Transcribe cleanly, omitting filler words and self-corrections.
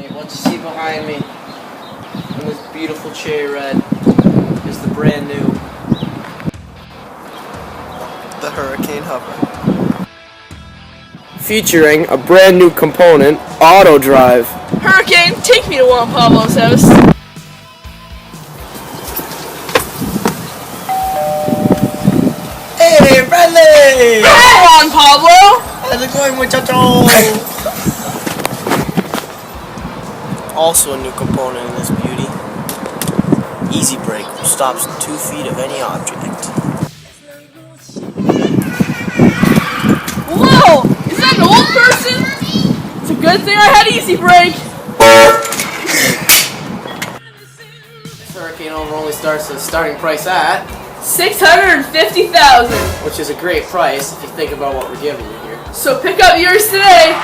Alright, what you see behind me in this beautiful cherry red is the brand new the Hurricane Hover. Featuring a brand new component, auto drive. Hurricane, take me to Juan Pablo's house. Hey, Bradley! Hey, Juan Pablo! How's it going, muchacho? Also a new component in this beauty. Easy brake, which stops 2 feet of any object. Whoa! Is that an old person? It's a good thing I had easy brake. This Hurricane Hover only starts at a starting price at $650,000. which is a great price if you think about what we're giving you here. So pick up yours today.